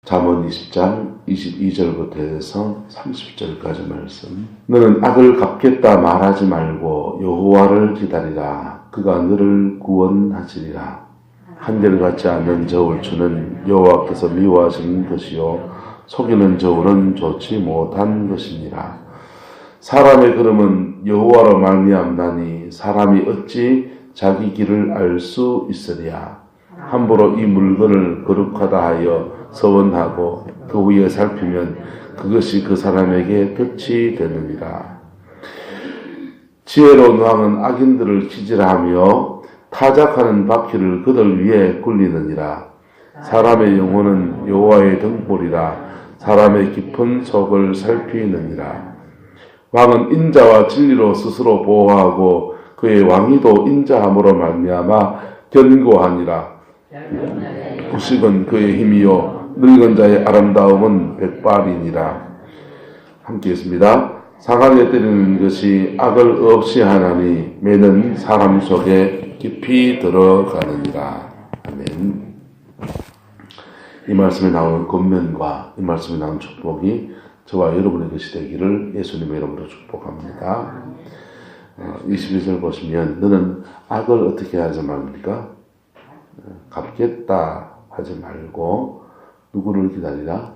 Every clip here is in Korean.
잠언 20장 22절부터 해서 30절까지 말씀. 너는 악을 갚겠다 말하지 말고 여호와를 기다리라. 그가 너를 구원하시리라. 한결같지 않는 저울 주는 여호와께서 미워하시는 것이요 속이는 저울은 좋지 못한 것이니라. 사람의 걸음은 여호와로 말미암나니 사람이 어찌 자기 길을 알 수 있으랴. 함부로 이 물건을 거룩하다 하여 서원하고 그 후에 살피면 그것이 그 사람에게 덫이 되느니라. 지혜로운 왕은 악인들을 기질하며 타작하는 바퀴를 그들 위에 굴리느니라. 사람의 영혼은 여호와의 등불이라. 사람의 깊은 속을 살피느니라. 왕은 인자와 진리로 스스로 보호하고 그의 왕위도 인자함으로 말미암아 견고하니라. 구식은 그의 힘이요 늙은 자의 아름다움은 백발이니라. 함께 했습니다. 상하게 때리는 것이 악을 없이 하나니 매는 사람 속에 깊이 들어가느니라. 아멘. 이 말씀에 나오는 권면과 이 말씀에 나오는 축복이 저와 여러분의 것이 되기를 예수님의 이름으로 축복합니다. 22절 보시면 너는 악을 어떻게 하지 말입니까? 갚겠다 하지 말고 누구를 기다리라?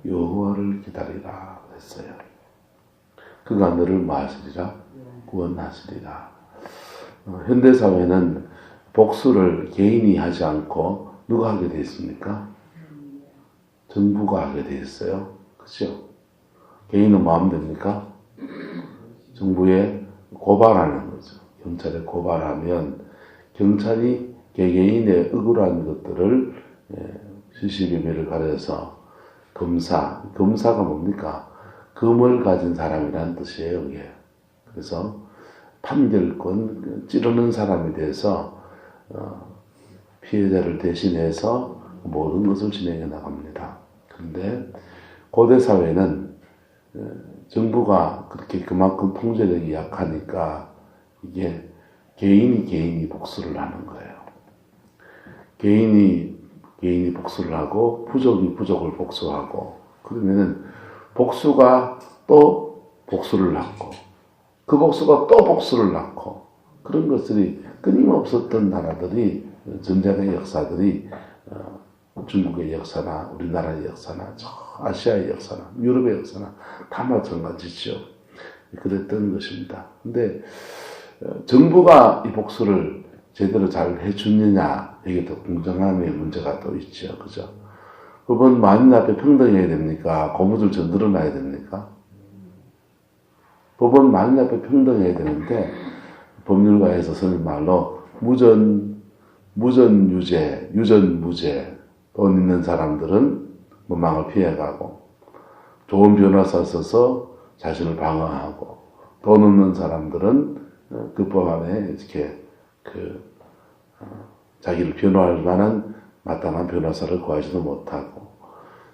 여호와를 기다리라 했어요. 그가 너를 뭐 하시리라? 구원하시리라. 현대사회는 복수를 개인이 하지 않고 누가 하게 되어 있습니까? 정부가 하게 되어 있어요. 그렇죠? 개인은 뭐 하면 됩니까? 정부에 고발하는 거죠. 경찰에 고발하면 경찰이 개개인의 억울한 것들을 시시비비를 가려서 검사가 뭡니까? 검을 가진 사람이라는 뜻이에요. 이게. 그래서 판결권, 찌르는 사람에 대해서 피해자를 대신해서 모든 것을 진행해 나갑니다. 그런데 고대 사회는 정부가 그렇게 그만큼 통제력이 약하니까 이게 개인이 복수를 하는 거예요. 개인이 복수를 하고 부족이 부족을 복수하고 그러면은 복수가 또 복수를 낳고 그 복수가 또 복수를 낳고 그런 것들이 끊임없었던 나라들이 전쟁의 역사들이 중국의 역사나 우리나라의 역사나 저 아시아의 역사나 유럽의 역사나 다 마찬가지죠. 그랬던 것입니다. 근데 정부가 이 복수를 제대로 잘 해주느냐 이게 또 공정함의 문제가 또 있죠. 그죠? 법은 만인 앞에 평등해야 됩니까? 고무줄 저 늘어나야 됩니까? 법은 만인 앞에 평등해야 되는데 법률가에서 쓰는 말로 무전유죄, 유전무죄 돈 있는 사람들은 문망을 피해가고 좋은 변호사 써서 자신을 방어하고 돈 없는 사람들은 그 법 안에 이렇게 자기를 변호할 만한 마땅한 변호사를 구하지도 못하고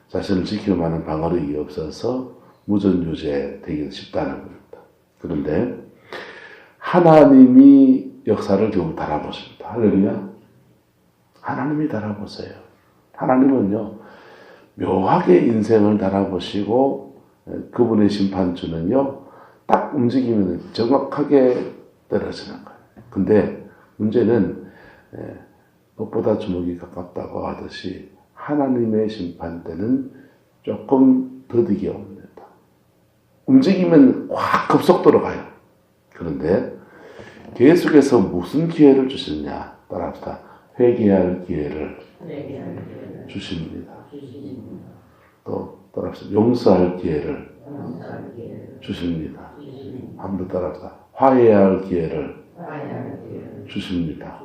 자신을 지킬 만한 방어력이 없어서 무전유죄 되기 쉽다는 겁니다. 그런데 하나님이 역사를 좀 달아보십니다. 할렐루야. 하나님이 달아보세요. 하나님은요 묘하게 인생을 달아보시고 그분의 심판주는요 딱 움직이면 정확하게 떨어지는 거예요. 근데 문제는 꽃보다 주먹이 가깝다고 하듯이 하나님의 심판 때는 조금 더디게 옵니다. 움직이면 확 급속도로 가요. 그런데 계속해서 무슨 기회를 주시느냐 따라합시다. 회개할 기회를 주십니다. 또 따라합시다. 용서할 기회를 주십니다. 한 번 따라합시다. 화해할 기회를 주십니다.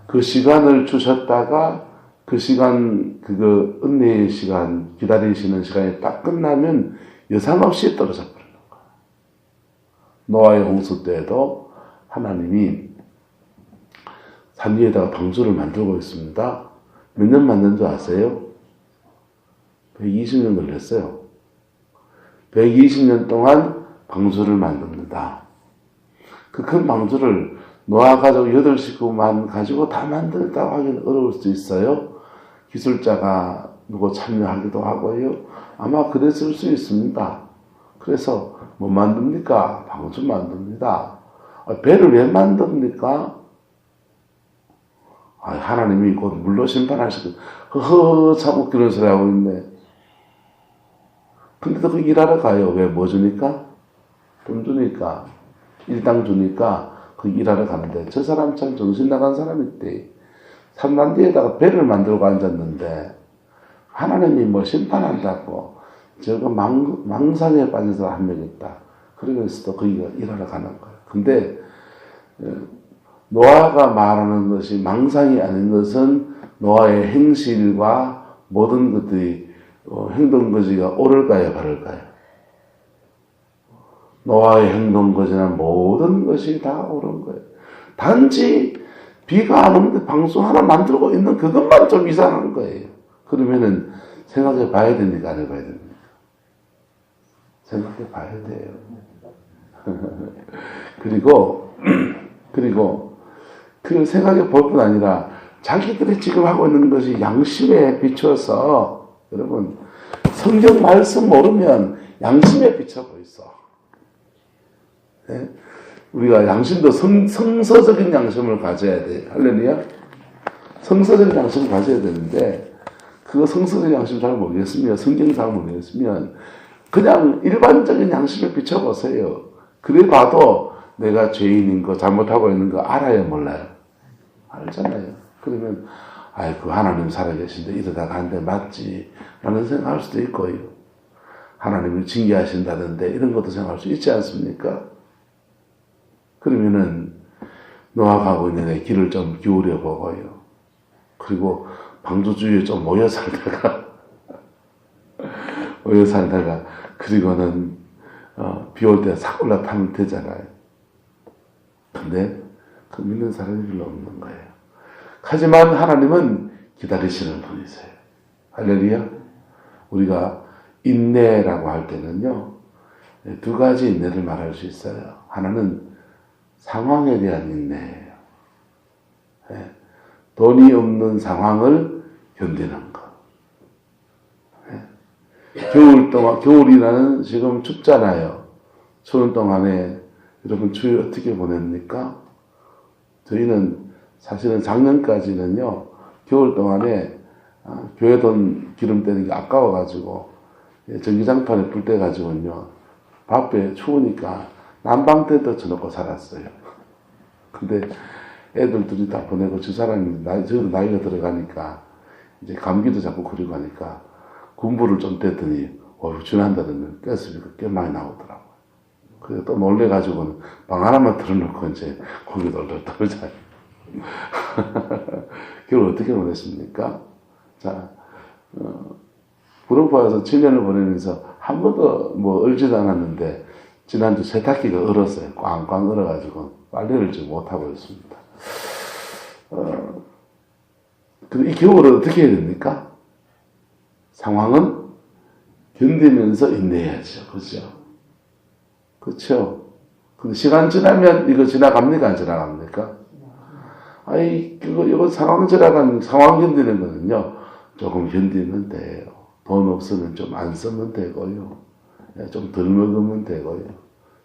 그 시간을 주셨다가 그 시간, 은혜의 시간, 기다리시는 시간이 딱 끝나면 여상 없이 떨어져 버리는 거예요. 노아의 홍수 때에도 하나님이 산 위에다가 방주를 만들고 있습니다. 몇 년 만든 줄 아세요? 120년 걸렸어요. 120년 동안 방주를 만듭니다. 그 큰 방주를 노아 가족 8식구만 가지고 다 만들었다고 하기는 어려울 수 있어요. 기술자가 누구 참여하기도 하고요. 아마 그랬을 수 있습니다. 그래서 뭐 만듭니까? 방주 만듭니다. 배를 왜 만듭니까? 하나님이 곧 물로 심판하시고 허허 참 웃기는 소리 하고 있네. 근데도 그 일하러 가요. 왜? 뭐 주니까? 돈 주니까, 일당 주니까 그 일하러 가는데 저 사람 참 정신 나간 사람이 있대. 산단지에다가 배를 만들고 앉았는데 하나님이 뭐 심판한다고 저거 망상에 빠져서 한 명 있다. 그러면서도 거기가 일하러 가는 거예요. 근데 노아가 말하는 것이 망상이 아닌 것은 노아의 행실과 모든 것들이 행동거지가 옳을까요, 바를까요? 노아의 행동거지나 모든 것이 다 옳은 거예요. 단지 비가 안 오는데 방송 하나 만들고 있는 그것만 좀 이상한 거예요. 그러면은 생각해 봐야 됩니까? 안 해봐야 됩니까? 생각해 봐야 돼요. 그리고 그 생각해 볼 뿐 아니라 자기들이 지금 하고 있는 것이 양심에 비춰서 여러분 성경 말씀 모르면 양심에 비춰 보이소. 네? 우리가 양심도 성서적인 양심을 가져야 돼. 할렐루야. 성서적인 양심을 가져야 되는데 그거 성서적인 양심 잘 모르겠으면 성경 잘 모르겠으면 그냥 일반적인 양심을 비춰보세요. 그래 봐도 내가 죄인인 거 잘못하고 있는 거 알아요 몰라요? 알잖아요. 그러면 아이고 하나님 살아계신데 이러다가 한 대 맞지 라는 생각할 수도 있고요. 하나님을 징계하신다던데 이런 것도 생각할 수 있지 않습니까? 그러면은 노아 가고 있는 애 길을 좀 기울여 보고요. 그리고 방주 주위에 좀 모여 살다가 그리고는 비 올 때 싹 올라타면 되잖아요. 근데 그 믿는 사람이 별로 없는 거예요. 하지만 하나님은 기다리시는 분이세요. 할렐루야. 우리가 인내라고 할 때는요, 두 가지 인내를 말할 수 있어요. 하나는 상황에 대한 인내예요. 돈이 없는 상황을 견디는 것. 겨울 동안, 겨울이라는 지금 춥잖아요. 추운 동안에 여러분 추위 어떻게 보냅니까? 저희는 사실은 작년까지는요, 겨울 동안에 교회 돈 기름 떼는 게 아까워가지고 전기장판에 불 떼가지고요, 밥에 추우니까 난방텐트 쳐놓고 살았어요. 근데 애들 둘이 다 보내고 저 사람이 저도 나이가 들어가니까 이제 감기도 자꾸 걸리고 하니까 군부를 좀 뗐더니 지난달에는 가스비가 꽤 많이 나오더라고요. 그래서 또 놀래가지고는 방 하나만 틀어놓고 이제 거기 돌돌 자요. 겨울 어떻게 보냈습니까? 자, 구름포에서 7년을 보내면서 한 번도 뭐 얼지도 않았는데 지난주 세탁기가 얼었어요. 꽝꽝 얼어가지고 빨래를 지금 못하고 있습니다. 이 겨울은 어떻게 해야 됩니까? 상황은 견디면서 인내해야죠. 그렇죠? 그렇죠? 근데 시간 지나면 이거 지나갑니까? 안 지나갑니까? 이거 상황 견디는 거는요, 조금 견디면 돼요. 돈 없으면 좀 안 쓰면 되고요. 좀 덜 먹으면 되고요.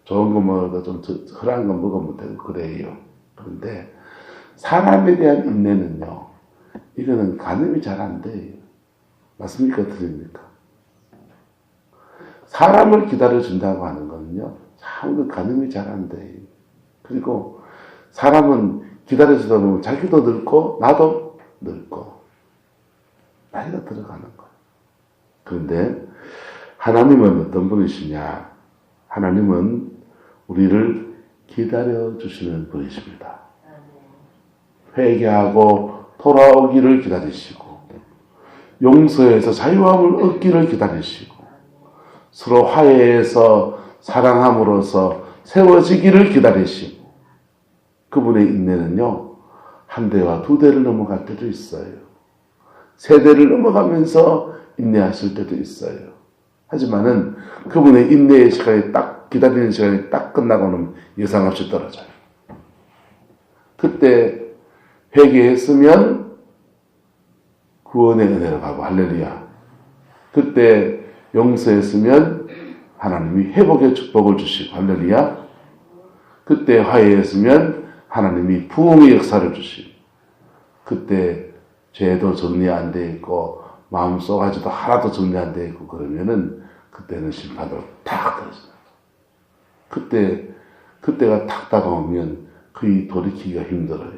좋은 거 먹어도 좀 덜한 거 먹으면 되고, 그래요. 그런데, 사람에 대한 인내는요, 이거는 가늠이 잘 안 돼요. 맞습니까? 틀립니까? 사람을 기다려준다고 하는 거는요, 참 가늠이 잘 안 돼요. 그리고, 사람은 기다려주다 보면 자기도 늙고, 나도 늙고, 나이가 들어가는 거예요. 그런데, 하나님은 어떤 분이시냐? 하나님은 우리를 기다려주시는 분이십니다. 회개하고 돌아오기를 기다리시고, 용서해서 자유함을 얻기를 기다리시고, 서로 화해해서 사랑함으로써 세워지기를 기다리시고, 그분의 인내는요, 한 대와 두 대를 넘어갈 때도 있어요. 세 대를 넘어가면서 인내하실 때도 있어요. 하지만은 그분의 인내의 시간이 딱, 기다리는 시간이 딱 끝나고는 예상없이 떨어져요. 그때 회개했으면 구원의 은혜로 가고, 할렐루야. 그때 용서했으면 하나님이 회복의 축복을 주시고, 할렐루야. 그때 화해했으면 하나님이 부흥의 역사를 주시고, 그때 죄도 정리 안 돼 있고 마음속 아직도 하나도 정리 안 돼 있고 그러면은 그때는 심판으로 탁 떨어져요. 그때가 탁 다가오면 거의 돌이키기가 힘들어요.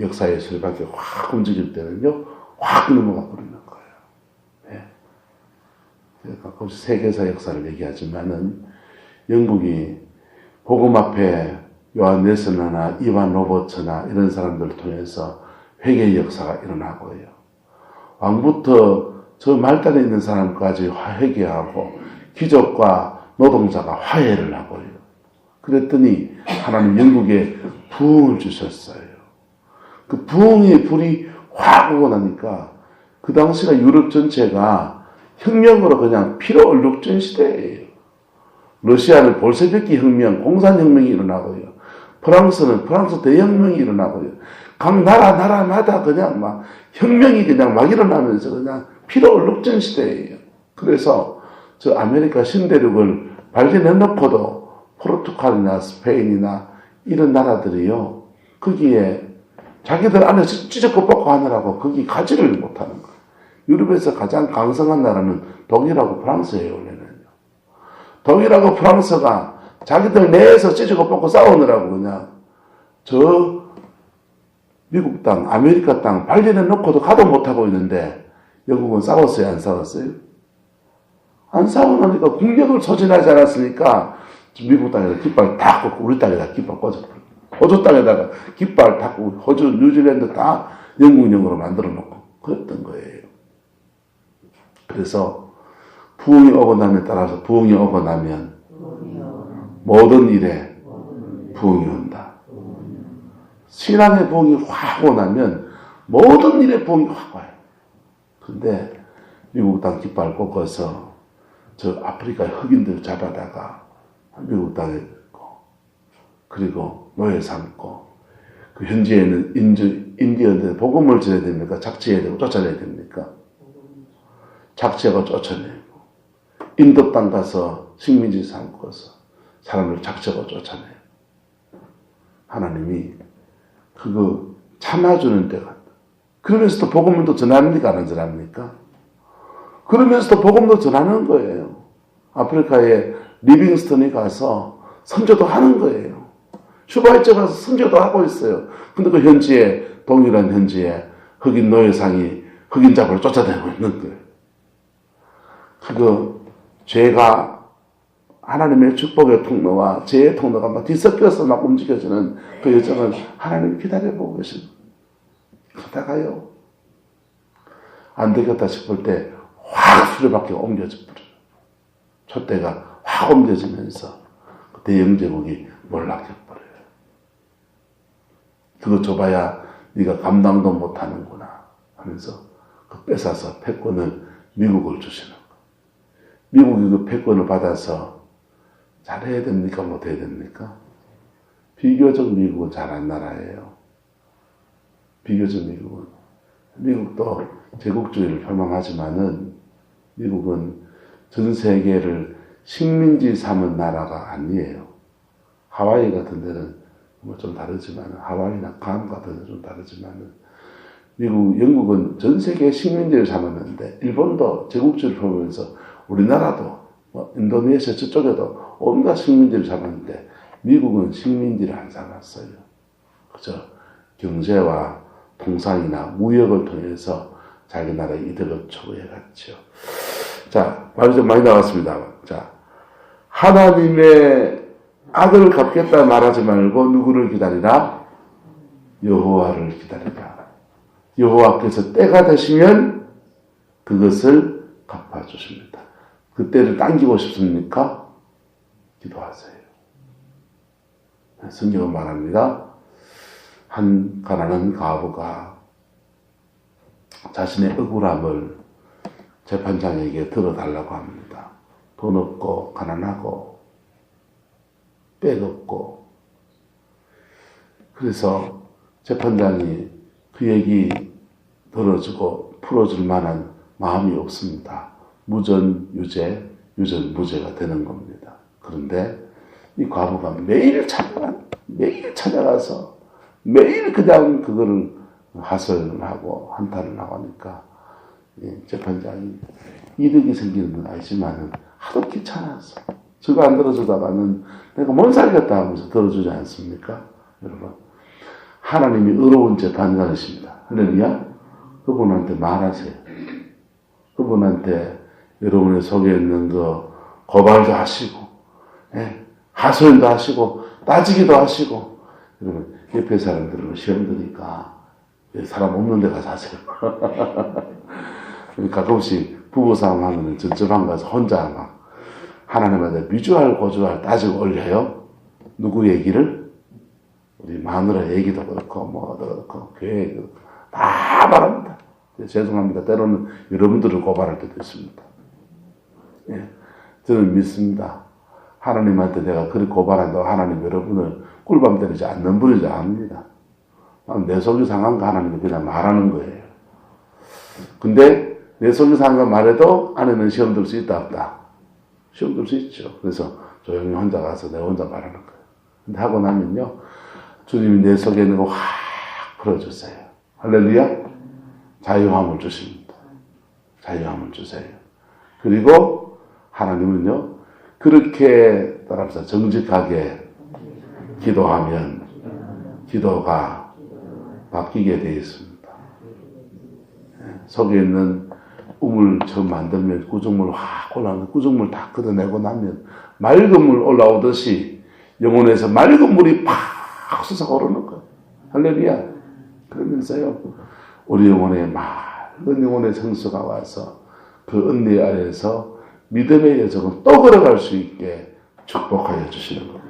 역사의 술밖에 확 움직일 때는요, 확 넘어가 버리는 거예요. 네. 가끔씩 세계사 역사를 얘기하지만은 영국이 복음 앞에 요한 넬슨이나 이반 로버츠나 이런 사람들을 통해서 회개의 역사가 일어나고요. 왕부터 저 말단에 있는 사람까지 회개하고 귀족과 노동자가 화해를 하고요. 그랬더니 하나님 영국에 부흥을 주셨어요. 그 부흥의 불이 확 오고 나니까 그 당시가 유럽 전체가 혁명으로 그냥 피로 얼룩진 시대예요. 러시아는 볼셰비키 혁명, 공산혁명이 일어나고요. 프랑스는 프랑스 대혁명이 일어나고요. 각 나라마다 그냥 막 혁명이 그냥 막 일어나면서 그냥 피로 얼룩진 시대예요. 그래서 저 아메리카 신대륙을 발견해놓고도 포르투갈이나 스페인이나 이런 나라들이요, 거기에 자기들 안에서 찢어고 뽑고 하느라고 거기 가지를 못하는 거예요. 유럽에서 가장 강성한 나라는 독일하고 프랑스예요, 원래는요. 독일하고 프랑스가 자기들 내에서 찢어고 뽑고 싸우느라고 그냥 저 미국 땅, 아메리카 땅 발견해 놓고도 가도 못하고 있는데 영국은 싸웠어요? 안 싸웠어요? 안 싸우니까 국력을 소진하지 않았으니까 미국 땅에다 깃발 다 꽂고 우리 땅에다 깃발 꽂아버리고, 호주 땅에다가 깃발 닫고 호주, 뉴질랜드 다 영국령으로 만들어 놓고 그랬던 거예요. 그래서 부흥이 오고 나면 따라서 부흥이 오고 나면 모든 일에 부흥이 온다. 신앙의 부흥이 확 오고 나면 모든 일에 부흥이 확 와요. 근데 미국 땅 깃발 꽂아서 저 아프리카 흑인들 잡아다가 미국 땅에 있고, 그리고 노예 삼고, 그 현지에는 인디언들 복음을 전해야 됩니까? 착취해야 되고 쫓아내야 됩니까? 착취하고 쫓아내고, 인도 땅 가서 식민지 삼고서 사람을 착취하고 쫓아내요. 하나님이 그거 참아주는 데가, 그러면서도 복음을 또 전합니까? 안 전합니까? 그러면서도 복음도 전하는 거예요. 아프리카에 리빙스턴이 가서 선교도 하는 거예요. 슈바이처 가서 선교도 하고 있어요. 근데 그 현지에, 동일한 현지에 흑인 노예상이 흑인 잡으러 쫓아다니고 있는 거예요. 그거 죄가 하나님의 축복의 통로와 죄의 통로가 막 뒤섞여서 막 움직여지는 그 여정을 하나님이 기다려보고 계십니다. 가다가요, 안 되겠다 싶을 때 확 수레바퀴가 옮겨져 버려요. 촛대가 확 옮겨지면서 그때 영제국이 몰락해버려요. 그거 줘봐야 네가 감당도 못하는구나 하면서 그 뺏어서 패권을 미국을 주시는 거예요. 미국이 그 패권을 받아서 잘해야 됩니까? 못해야 됩니까? 비교적 미국은 잘한 나라예요. 비교적 미국도 제국주의를 표방하지만은 미국은 전 세계를 식민지 삼은 나라가 아니에요. 하와이 같은 데는 뭐 좀 다르지만, 하와이나 괌 같은 데는 좀 다르지만은, 영국은 전 세계 식민지를 삼았는데, 일본도 제국주의를 표방해서 우리나라도, 뭐 인도네시아 저쪽에도 온갖 식민지를 삼았는데, 미국은 식민지를 안 삼았어요. 그죠? 경제와 통상이나 무역을 통해서 자기 나라의 이득을 추구해 갔죠. 자, 말이 좀 많이 나왔습니다. 자, 하나님의 악을 갚겠다 말하지 말고 누구를 기다리라? 여호와를 기다리라. 여호와께서 때가 되시면 그것을 갚아주십니다. 그 때를 당기고 싶습니까? 기도하세요. 성경은 말합니다. 한 가난한 과부가 자신의 억울함을 재판장에게 들어달라고 합니다. 돈 없고 가난하고 백 없고. 그래서 재판장이 그 얘기 들어주고 풀어줄 만한 마음이 없습니다. 무전, 유죄, 유전, 무죄가 되는 겁니다. 그런데 이 과부가 매일 찾아가서 매일 그냥 그거를 하소연을 하고 한탄을 하고 하니까 재판장이 이득이 생기는 건 알지만은 하도 귀찮아서 저거 안 들어주다가는 내가 못 살겠다 하면서 들어주지 않습니까? 여러분, 하나님이 의로운 재판관이십니다. 할렐루야. 그분한테 말하세요. 그분한테 여러분의 속에 있는 거 고발도 하시고, 하소연도 하시고, 따지기도 하시고, 여러분, 옆에 사람들은 시험 드니까 사람 없는 데 가서 하세요. 가끔씩 부부싸움 하면 전처방 가서 혼자 막 하나님한테 미주알 고주알 따지고 올려요. 누구 얘기를? 우리 마누라 얘기도 그렇고 뭐도 그렇고 교회 얘기도 다 말합니다. 죄송합니다. 때로는 여러분들을 고발할 때도 있습니다. 저는 믿습니다. 하나님한테 내가 그렇게 고발한다고 하나님 여러분을 꿀밤 때리지 않는 분이지 압니다. 내 속이 상한 거 하나님이 그냥 말하는 거예요. 근데 내 속이 상한 거 말해도 안에는 시험 들 수 있다 없다? 시험 들 수 있죠. 그래서 조용히 혼자 가서 내가 혼자 말하는 거예요. 근데 하고 나면요, 주님이 내 속에 있는 거 확 풀어주세요. 할렐루야. 자유함을 주십니다. 자유함을 주세요. 그리고 하나님은요, 그렇게 따라서 정직하게 기도하면 기도가 바뀌게 되어 있습니다. 속에 있는 우물 처음 만들면 구정물 확 올라오는데 구정물 다 걷어내고 나면 맑은 물 올라오듯이 영혼에서 맑은 물이 팍 솟아오르는 거예요. 할렐루야. 그러면서요, 우리 영혼에 맑은 영혼의 성수가 와서 그 은혜 아래에서 믿음의 여정을 또 걸어갈 수 있게 축복하여 주시는 겁니다.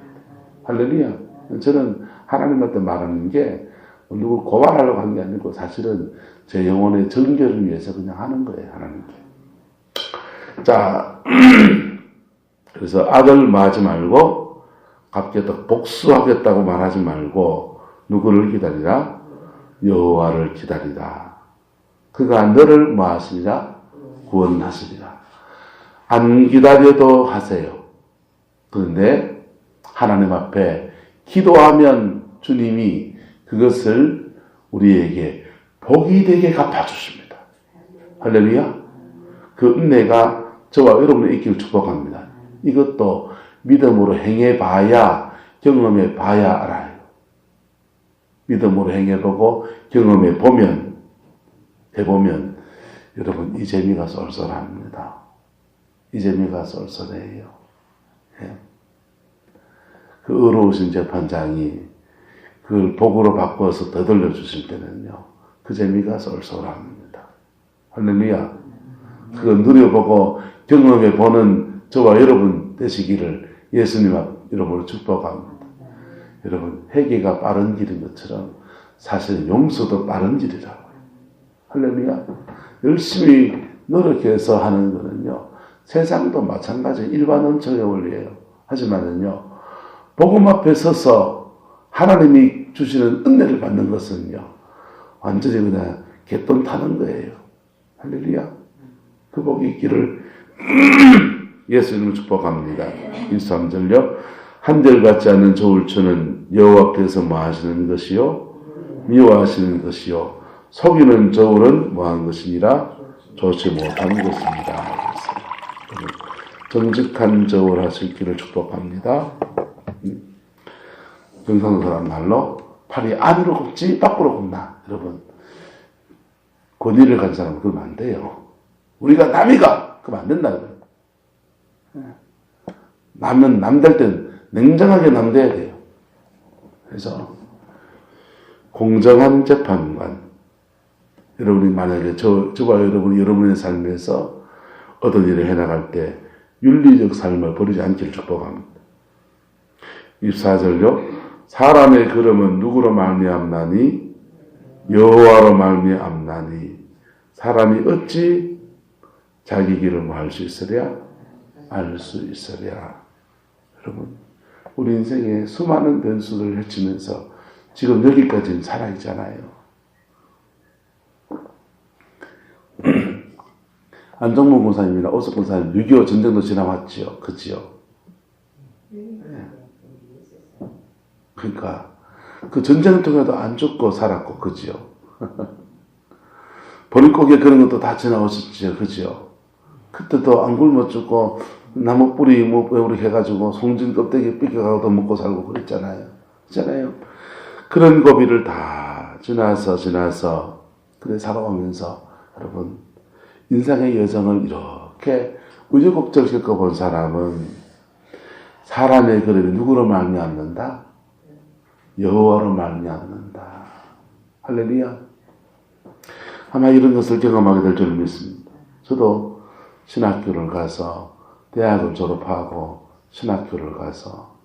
할렐루야. 저는 하나님한테 말하는 게 누굴 고발하려고 한 게 아니고 사실은 제 영혼의 정결을 위해서 그냥 하는 거예요. 하나님께. 자, 그래서 악을 마하지 말고 갚겠다, 복수하겠다고 말하지 말고 누구를 기다리라? 여호와를 기다리라. 그가 너를 뭐 하시리라? 구원하시리라. 안 기다려도 하세요. 그런데 하나님 앞에 기도하면 주님이 그것을 우리에게 복이 되게 갚아주십니다. 할렐루야. 그 은혜가 저와 여러분의 있기를 축복합니다. 이것도 믿음으로 행해봐야, 경험해봐야 알아요. 믿음으로 행해보고 경험해보면, 해보면 여러분 이 재미가 쏠쏠합니다. 이 재미가 쏠쏠해요. 그 의로우신 재판장이 그걸 복으로 바꿔서 되돌려 주실 때는요, 그 재미가 쏠쏠합니다. 할렐루야. 그거 누려보고 경험해보는 저와 여러분 되시기를 예수님 앞 이름으로 축복합니다. 여러분, 회개가 빠른 길인 것처럼 사실 용서도 빠른 길이라고요. 할렐루야. 열심히 노력해서 하는 거는요, 세상도 마찬가지 일반 원천의 원리예요. 하지만은요, 복음 앞에 서서 하나님이 주시는 은혜를 받는 것은요, 완전히 그냥 개돈 타는 거예요. 할렐루야. 그 복이 있기를 예수님을 축복합니다. 23절요. 한결같지 않은 저울처는 여호와께서 뭐 하시는 것이요? 미워하시는 것이요. 속이는 저울은 뭐 하는 것이니라? 좋지 못한 것입니다. 정직한 저울 하실 길을 축복합니다. 경상도 사람 말로 팔이 안으로 굽지 밖으로 굽나. 여러분, 권위를 가진 사람은 그러면 안 돼요. 우리가 남이가 그러면 안 된다. 남은 남될 땐 냉정하게 남돼야 돼요. 그래서 공정한 재판관, 여러분이 만약에 저와 여러분의 삶에서 어떤 일을 해나갈 때 윤리적 삶을 버리지 않기를 축복합니다. 24절요. 사람의 걸음은 누구로 말미암나니? 여호와로 말미암나니. 사람이 어찌 자기 길을 뭐 할 수 있으랴? 알 수 있으랴. 여러분, 우리 인생에 수많은 변수를 헤치면서 지금 여기까지는 살아있잖아요. 안정문 권사님이나 오석 권사님 6.25 전쟁도 지나왔지요. 그지요? 네. 그러니까 그 전쟁 통해도 안 죽고 살았고, 그지요? 버릴고기에 그런 것도 다 지나오셨지요. 그지요? 그때도 안 굶어 죽고 나무 뿌리 뭐 이렇게 해가지고 송진 껍데기 삐껴가고도 먹고 살고 그랬잖아요. 그렇잖아요. 그런 고비를 다 지나서 그래 살아오면서 여러분 인생의 여정을 이렇게 우여곡절 겪어본 사람은 사람의 그림이 누구로 말미암는다? 여호와로 말미암는다. 할렐루야. 아마 이런 것을 경험하게 될 줄 믿습니다. 저도 신학교를 가서 대학을 졸업하고 신학교를 가서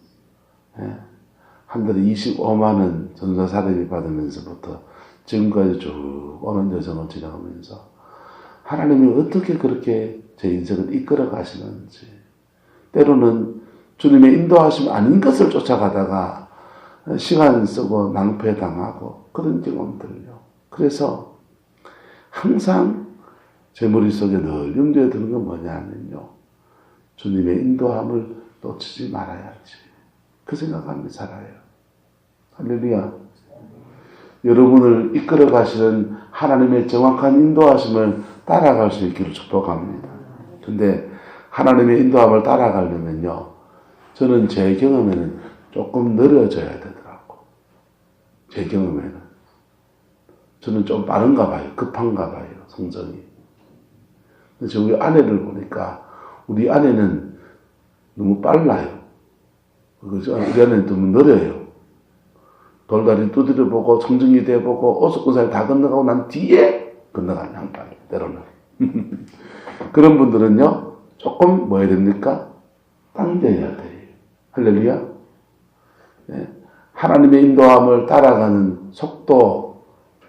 한 달에 25만 원 전도사대비 받으면서부터 지금까지 쭉 오는 여정을 지나가면서 하나님이 어떻게 그렇게 제 인생을 이끌어 가시는지, 때로는 주님의 인도하심 아닌 것을 쫓아가다가 시간 쓰고 낭패당하고 그런 경험들요. 그래서 항상 제 머릿속에 늘 염두에 드는 건 뭐냐면요, 주님의 인도함을 놓치지 말아야지, 그 생각하며 살아요. 할렐루야. 여러분을 이끌어 가시는 하나님의 정확한 인도하심을 따라갈 수 있기를 축복합니다. 근데 하나님의 인도함을 따라가려면요, 저는 제 경험에는 조금 느려져야 되더라고. 제 경험에는. 저는 좀 빠른가 봐요. 급한가 봐요. 성정이. 그래서 우리 아내를 보니까 우리 아내는 너무 빨라요. 우리 아내는 너무 느려요. 돌다리 두드려보고 청정리 대보고 오석군사를 다 건너가고 난 뒤에 건너가는 양반 때로는. 그런 분들은요 조금 뭐 해야 됩니까? 당겨야 돼요. 할렐루야. 네. 하나님의 인도함을 따라가는 속도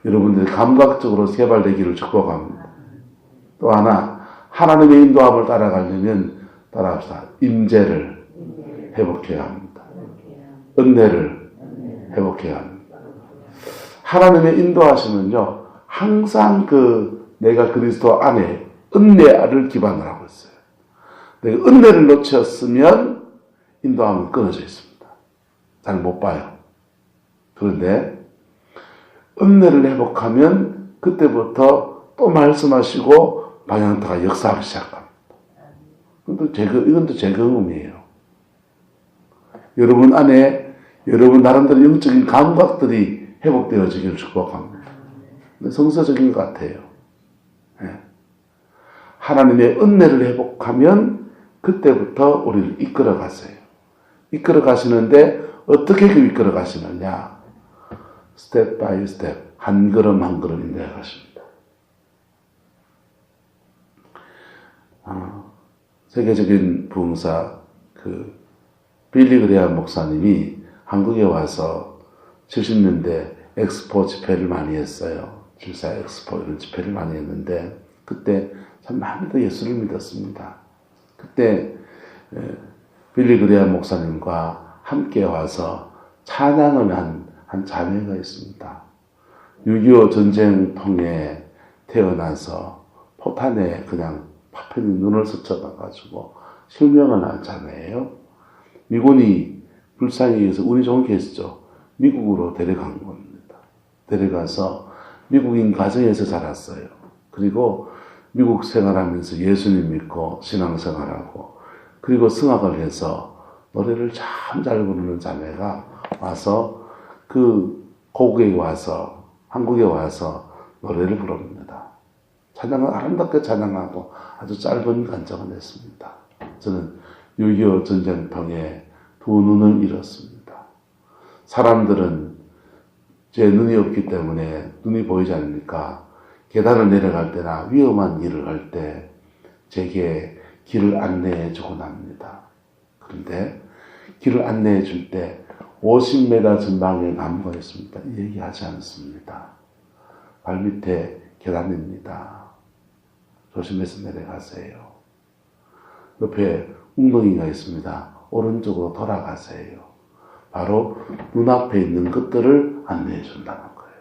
여러분들이 감각적으로 개발되기를 축복합니다. 또 하나, 하나님의 인도함을 따라가려면 따라합시다. 임재를 회복해야 합니다. 은혜를 회복해야 합니다. 하나님의 인도하시면요 항상 내가 그리스도 안에 은혜를 기반으로 하고 있어요. 내가 은혜를 놓쳤으면 인도함은 끊어져 있습니다. 잘 못 봐요. 그런데 은혜를 회복하면 그때부터 또 말씀하시고 방향타가 역사하기 시작합니다. 이건 또 제 경험이에요. 여러분 안에 여러분 나름대로 영적인 감각들이 회복되어지기를 축복합니다. 성서적인 것 같아요. 네. 하나님의 은혜를 회복하면 그때부터 우리를 이끌어 가세요. 이끌어 가시는데 어떻게 이끌어 가시느냐? 스텝 바이 스텝, 한 걸음 한 걸음 인도해 가십니다. 세계적인 부흥사 빌리 그레이엄 목사님이 한국에 와서 70년대 엑스포 집회를 많이 했어요. 질사 엑스포 이런 집회를 많이 했는데 그때 참 많이들 예수를 믿었습니다. 그때 빌리 그레이엄 목사님과 함께 와서 찬양을 한 자매가 있습니다. 6.25 전쟁통에 태어나서 포탄에 그냥 파편이 눈을 스쳐가지고 실명을 한 자매예요. 미군이 불쌍히 의해서 운이 좋은 케이스죠. 미국으로 데려간 겁니다. 데려가서 미국인 가정에서 자랐어요. 그리고 미국 생활하면서 예수님 믿고 신앙생활하고 그리고 성악을 해서 노래를 참 잘 부르는 자매가 와서 고국에 와서 한국에 와서 노래를 부릅니다. 찬양을 아름답게 찬양하고 아주 짧은 간증을 했습니다. 저는 6.25 전쟁통에 두 눈을 잃었습니다. 사람들은 제 눈이 없기 때문에 눈이 보이지 않으니까 계단을 내려갈 때나 위험한 일을 할 때 제게 길을 안내해 주곤 합니다. 그런데 길을 안내해 줄 때 50m 전방에 나무가 있습니다. 얘기하지 않습니다. 발밑에 계단입니다. 조심해서 내려가세요. 옆에 웅덩이가 있습니다. 오른쪽으로 돌아가세요. 바로 눈앞에 있는 것들을 안내해 준다는 거예요.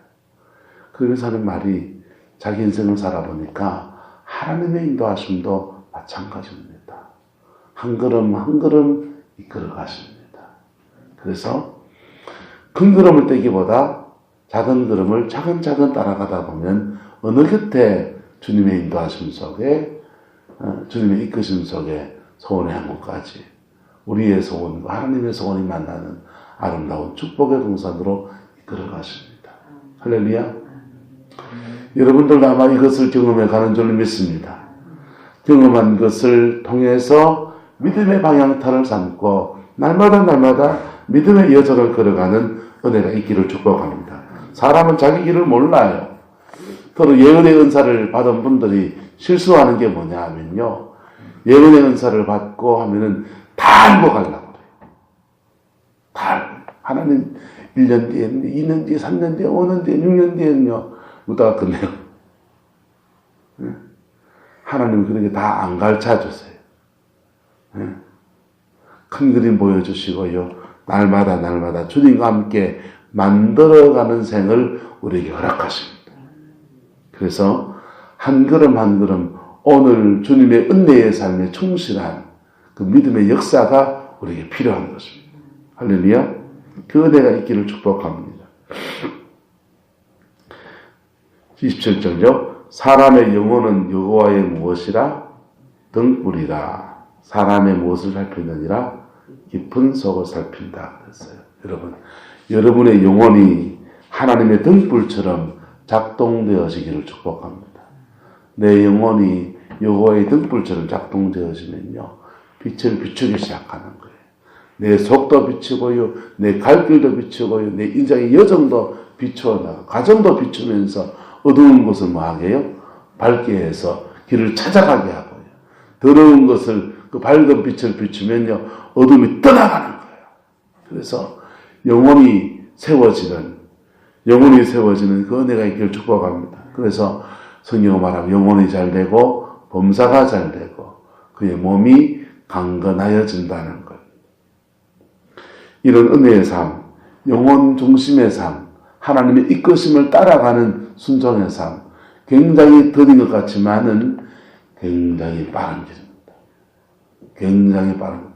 그러면서 하는 말이 자기 인생을 살아보니까 하나님의 인도하심도 마찬가지입니다. 한 걸음 한 걸음 이끌어 가십니다. 그래서 큰 걸음을 떼기보다 작은 걸음을 차근차근 따라가다 보면 어느 곁에 주님의 인도하심 속에 주님의 이끄심 속에 소원의 항구까지 우리의 소원과 하나님의 소원이 만나는 아름다운 축복의 동산으로 이끌어 가십니다. 할렐루야. 여러분들도 아마 이것을 경험해 가는 줄로 믿습니다. 경험한 것을 통해서 믿음의 방향타를 삼고 날마다 믿음의 여정을 걸어가는 은혜가 있기를 축복합니다. 사람은 자기 길을 몰라요. 더러 예언의 은사를 받은 분들이 실수하는 게 뭐냐 하면요. 예언의 은사를 받고 하면은 다 알고 가려고 그래요. 다 알고. 하나님 1년 뒤에, 2년 뒤에, 3년 뒤에, 5년 뒤에, 6년 뒤에는요. 묻다가 끝내요. 하나님은 그렇게 다 안 가르쳐 주세요. 큰 그림 보여주시고요. 날마다 주님과 함께 만들어가는 생을 우리에게 허락하십니다. 그래서 한 걸음 한 걸음 오늘 주님의 은혜의 삶에 충실한 그 믿음의 역사가 우리에게 필요한 것입니다. 할렐루야. 그 은혜가 있기를 축복합니다. 27절요. 사람의 영혼은 여호와의 무엇이라? 등불이라. 사람의 무엇을 살피느니라? 깊은 속을 살핀다. 그랬어요. 여러분의 영혼이 하나님의 등불처럼 작동되어지기를 축복합니다. 내 영혼이 여호와의 등불처럼 작동되어지면요. 빛을 비추기 시작하는 거예요. 내 속도 비추고요. 내 갈 길도 비추고요. 내 인생의 여정도 비추어나가 가정도 비추면서 어두운 곳을 뭐하게 해요? 밝게 해서 길을 찾아가게 하고요. 더러운 것을 그 밝은 빛을 비추면요. 어둠이 떠나가는 거예요. 그래서 영혼이 세워지는 그 은혜가 있기를 축복합니다. 그래서 성경을 말하면 영혼이 잘 되고 범사가 잘 되고 그의 몸이 강건하여진다는 것. 이런 은혜의 삶, 영혼 중심의 삶, 하나님의 이끄심을 따라가는 순종의 삶, 굉장히 더딘 것 같지만은 굉장히 빠른 길입니다. 굉장히 빠른 길.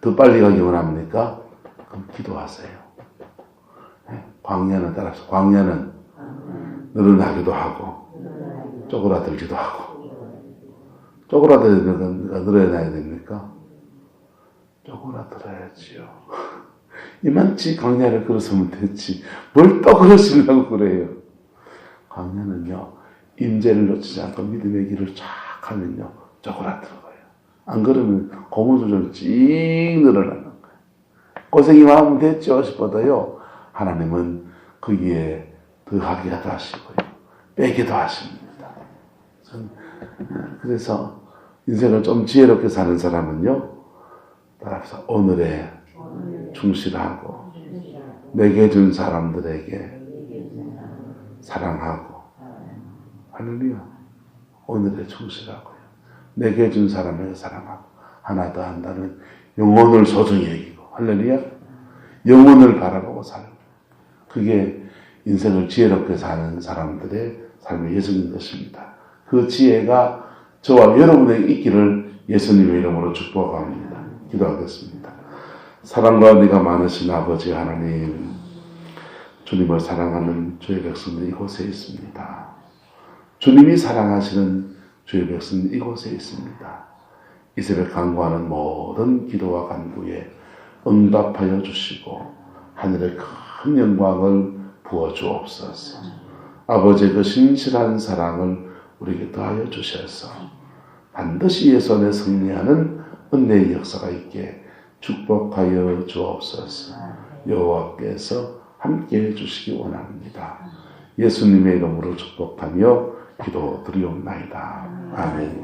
더 빨리 가기 원합니까? 그럼 기도하세요. 광야는 따라서 광야는 늘어나기도 하고 쪼그라들기도 하고 쪼그라들기가 늘어나야 됩니까? 쪼그라들어야지요. 이만치 광야를 걸었으면 됐지 뭘 또 걸으시려고 그래요. 광야는요 임재를 놓치지 않고 믿음의 길을 쫙 하면요 쪼그라들어요. 안 그러면 고무줄을 찡 늘어나는 거예요. 고생이 마음 됐죠 싶어도요 하나님은 거기에 더하게 하시고요 빼기도 하십니다. 그래서 인생을 좀 지혜롭게 사는 사람은요 따라서 오늘에 충실하고 내게 준 사람들에게 사랑하고 할렐루야. 오늘에 충실하고요 내게 준 사람에게 사랑하고 하나 더 한다면 영혼을 소중히 여기고 할렐루야. 영혼을 바라보고 살고 그게 인생을 지혜롭게 사는 사람들의 삶의 예정인 것입니다. 그 지혜가 저와 여러분에게 있기를 예수님의 이름으로 축복합니다. 기도하겠습니다. 사랑과 은혜가 많으신 아버지 하나님, 주님을 사랑하는 주의 백성들이 이곳에 있습니다. 주님이 사랑하시는 주의 백성들이 이곳에 있습니다. 이 새벽 간구하는 모든 기도와 간구에 응답하여 주시고 하늘의 큰 영광을 부어 주옵소서. 아버지의 그 신실한 사랑을 우리에게 더하여 주셔서 반드시 예선에 승리하는 은혜의 역사가 있게 축복하여 주옵소서. 여호와께서 함께해 주시기 원합니다. 예수님의 이름으로 축복하며 기도드리옵나이다. 아멘.